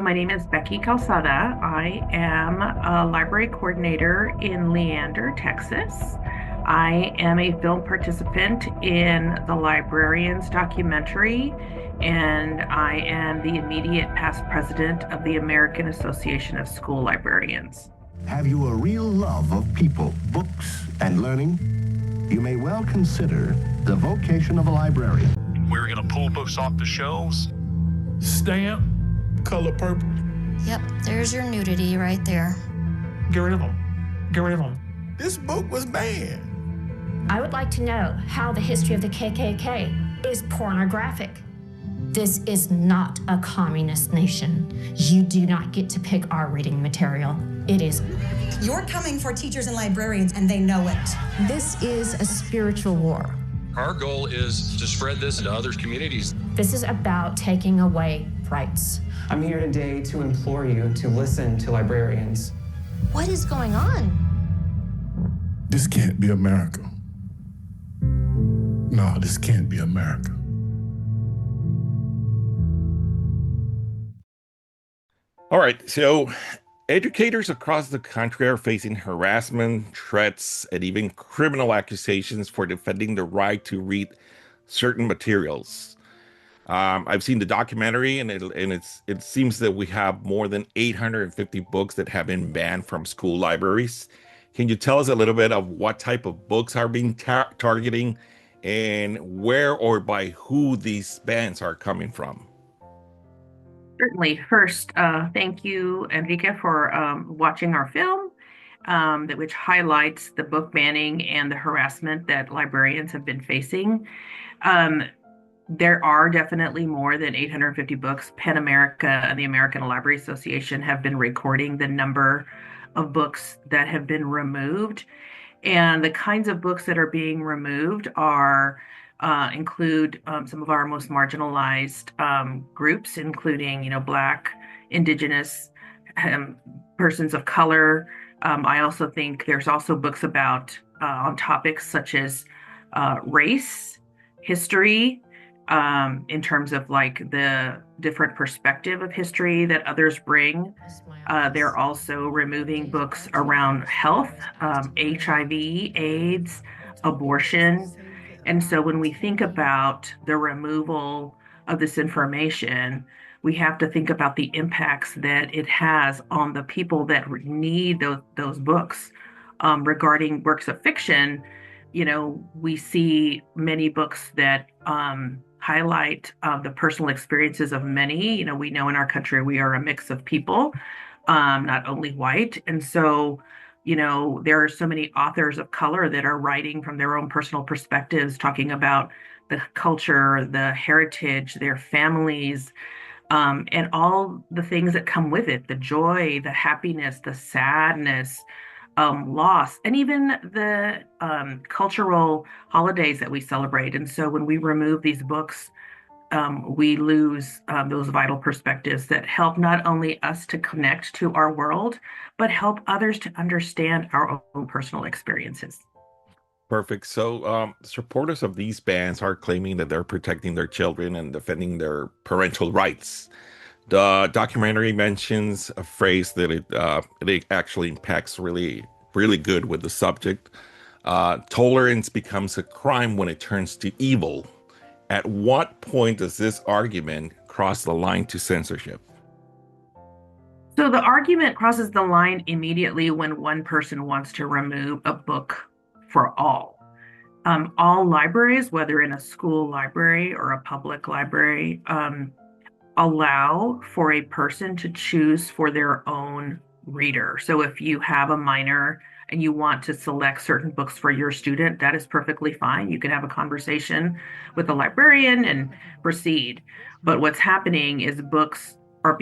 My name is Becky Calzada. I am a library coordinator in Leander, Texas. I am a film participant in the Librarians documentary, and I am the immediate past president of the American Association of School Librarians. Have you a real love of people, books, and learning? You may well consider the vocation of a librarian. We're going to pull books off the shelves, stamp, color purple. Yep, there's your nudity right there. Get rid of them. Get rid of them. This book was banned. I would like to know how the history of the KKK is pornographic. This is not a communist nation. You do not get to pick our reading material. It is. You're coming for teachers and librarians, and they know it. This is a spiritual war. Our goal is to spread this to other communities. This is about taking away rights. I'm here today to implore you to listen to librarians. What is going on? This can't be America. No, this can't be America. All right, so educators across the country are facing harassment, threats, and even criminal accusations for defending the right to read certain materials. I've seen the documentary, and it seems that we have more than 850 books that have been banned from school libraries. Can you tell us a little bit of what type of books are being targeting, and where or by who these bans are coming from? Certainly. First, thank you, Enrique, for watching our film, which highlights the book banning and the harassment that librarians have been facing. There are definitely more than 850 books. PEN America and the American Library Association have been recording the number of books that have been removed. And the kinds of books that are being removed include some of our most marginalized groups, including, Black, Indigenous, persons of color. I also think there's also books about on topics such as race, history, in terms of like the different perspective of history that others bring. They're also removing books around health, HIV, AIDS, abortion. And so when we think about the removal of this information, we have to think about the impacts that it has on the people that need those books. Regarding works of fiction, we see many books that highlight the personal experiences of many. We know in our country we are a mix of people, not only white. And so there are so many authors of color that are writing from their own personal perspectives, talking about the culture, the heritage, their families, and all the things that come with it, the joy, the happiness, the sadness, loss, and even the cultural holidays that we celebrate. And so when we remove these books, we lose those vital perspectives that help not only us to connect to our world, but help others to understand our own personal experiences. Perfect. So supporters of these bans are claiming that they're protecting their children and defending their parental rights. The documentary mentions a phrase that it actually impacts really, really good with the subject. Tolerance becomes a crime when it turns to evil. At what point does this argument cross the line to censorship? So the argument crosses the line immediately when one person wants to remove a book for all. All libraries, whether in a school library or a public library, allow for a person to choose for their own reader. So if you have a minor and you want to select certain books for your student, that is perfectly fine. You can have a conversation with the librarian and proceed. But what's happening is books are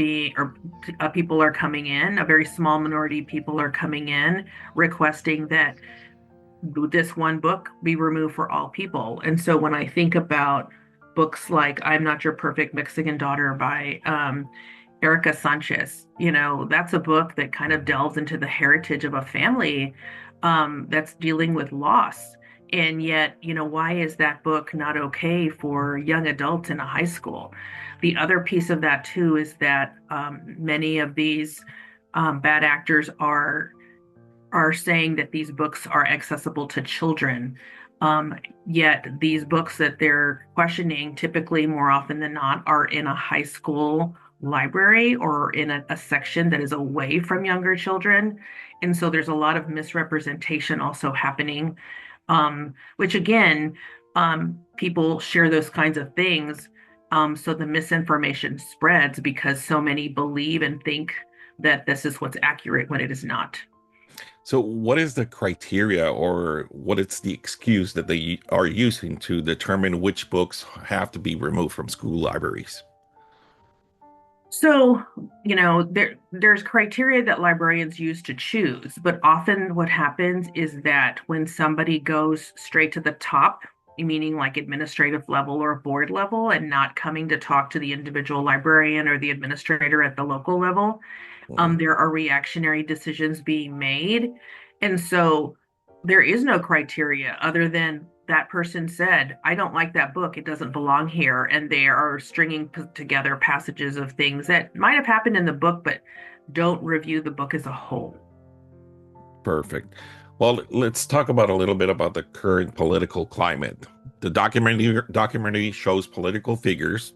people are coming in, a very small minority of people are coming in requesting that this one book be removed for all people. And so when I think about books like I'm Not Your Perfect Mexican Daughter by Erica Sanchez, that's a book that kind of delves into the heritage of a family that's dealing with loss. And yet, why is that book not okay for young adults in a high school? The other piece of that too is that many of these bad actors are saying that these books are accessible to children. Yet these books that they're questioning, typically more often than not, are in a high school library or in a section that is away from younger children. And so there's a lot of misrepresentation also happening, which again, people share those kinds of things. So the misinformation spreads because so many believe and think that this is what's accurate when it is not. So, what is the criteria or what is the excuse that they are using to determine which books have to be removed from school libraries? So, there's criteria that librarians use to choose, but often what happens is that when somebody goes straight to the top, meaning like administrative level or board level, and not coming to talk to the individual librarian or the administrator at the local level, there are reactionary decisions being made. And so there is no criteria other than that person said, I don't like that book. It doesn't belong here. And they are stringing together passages of things that might have happened in the book, but don't review the book as a whole. Perfect. Well, let's talk about a little bit about the current political climate. The documentary shows political figures,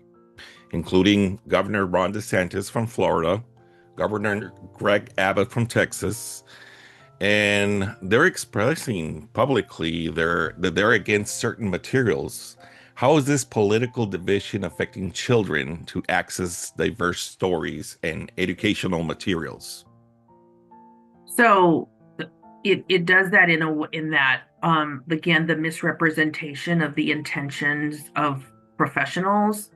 including Governor Ron DeSantis from Florida, Governor Greg Abbott from Texas, and they're expressing publicly that they're against certain materials. How is this political division affecting children to access diverse stories and educational materials? So it does that in that again, the misrepresentation of the intentions of professionals.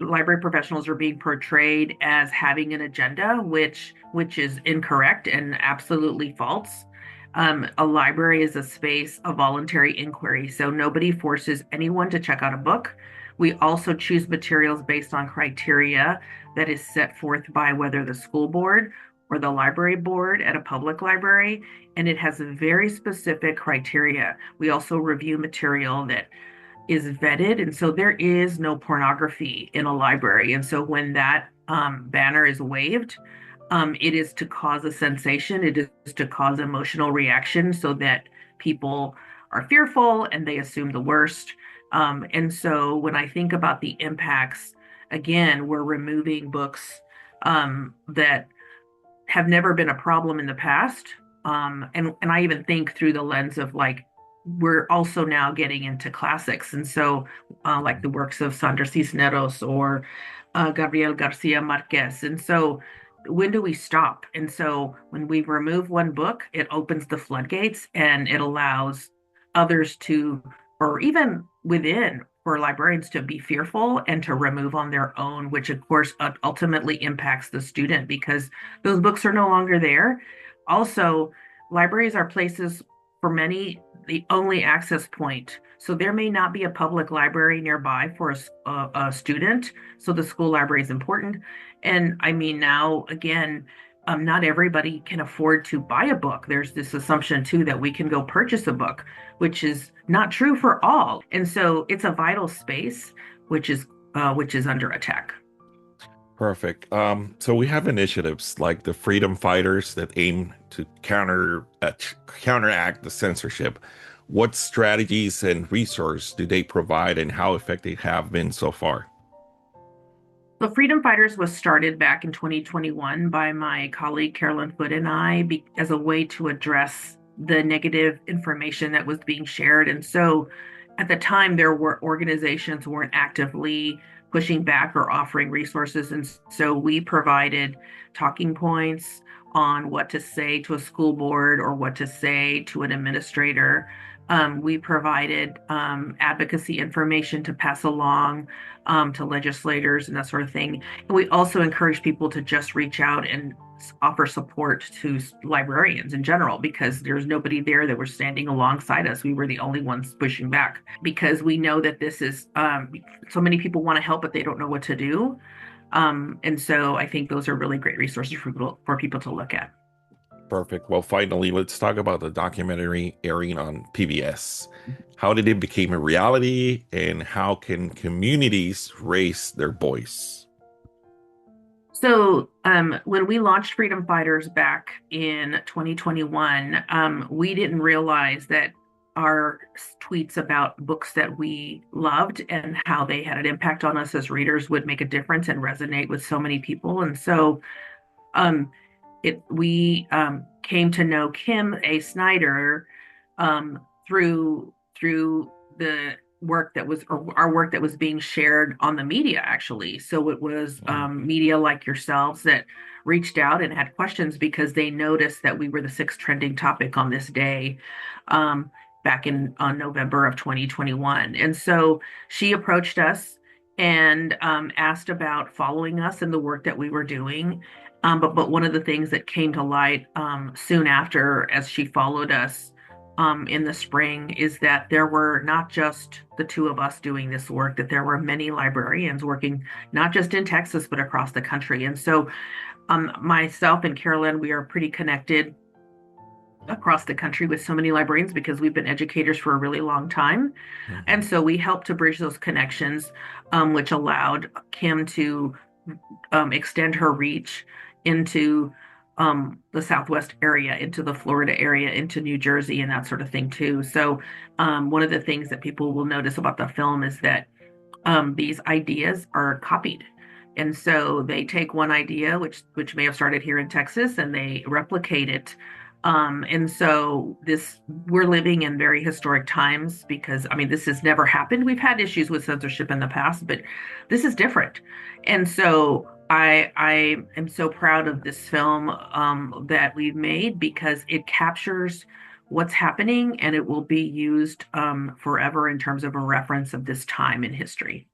Library professionals are being portrayed as having an agenda, which is incorrect and absolutely false. A library is a space of voluntary inquiry, so nobody forces anyone to check out a book. We also choose materials based on criteria that is set forth by whether the school board or the library board at a public library, and it has a very specific criteria. We also review material that is vetted, and so there is no pornography in a library. And so when that banner is waved, it is to cause a sensation, it is to cause emotional reaction so that people are fearful and they assume the worst. And so when I think about the impacts, again, we're removing books that have never been a problem in the past. And I even think through the lens of like, we're also now getting into classics. And so like the works of Sandra Cisneros or Gabriel García Márquez. And so when do we stop? And so when we remove one book, it opens the floodgates and it allows others to, or even within, for librarians to be fearful and to remove on their own, which of course ultimately impacts the student because those books are no longer there. Also, libraries are places for many the only access point. So there may not be a public library nearby for a student. So the school library is important. And I mean, now, again, not everybody can afford to buy a book. There's this assumption, too, that we can go purchase a book, which is not true for all. And so it's a vital space, which is under attack. Perfect. So we have initiatives like the Freedom Fighters that aim to counteract the censorship. What strategies and resources do they provide, and how effective have been so far? The Freedom Fighters was started back in 2021 by my colleague Carolyn Foote and I as a way to address the negative information that was being shared. And so at the time, there were organizations weren't actively pushing back or offering resources. And so we provided talking points on what to say to a school board or what to say to an administrator. We provided advocacy information to pass along to legislators and that sort of thing. And we also encourage people to just reach out and offer support to librarians in general, because there's nobody there that was standing alongside us. We were the only ones pushing back because we know that this is so many people want to help, but they don't know what to do. And so I think those are really great resources for people to look at. Perfect. Well, finally, let's talk about the documentary airing on PBS. How did it become a reality, and how can communities raise their voice? So, when we launched Freedom Fighters back in 2021, we didn't realize that our tweets about books that we loved and how they had an impact on us as readers would make a difference and resonate with so many people. And so, um, we came to know Kim A. Snyder through the work that was, or our work that was being shared on the media, actually. So it was media like yourselves that reached out and had questions because they noticed that we were the sixth trending topic on this day back in on November of 2021. And so she approached us and asked about following us and the work that we were doing. But one of the things that came to light soon after, as she followed us in the spring, is that there were not just the two of us doing this work, that there were many librarians working not just in Texas, but across the country. And so myself and Carolyn, we are pretty connected across the country with so many librarians because we've been educators for a really long time. Mm-hmm. And so we helped to bridge those connections, which allowed Kim to extend her reach into the Southwest area, into the Florida area, into New Jersey, and that sort of thing too. So one of the things that people will notice about the film is that these ideas are copied. And so they take one idea, which may have started here in Texas, and they replicate it. And so we're living in very historic times because, I mean, this has never happened. We've had issues with censorship in the past, but this is different. And so I am so proud of this film that we've made because it captures what's happening and it will be used forever in terms of a reference of this time in history.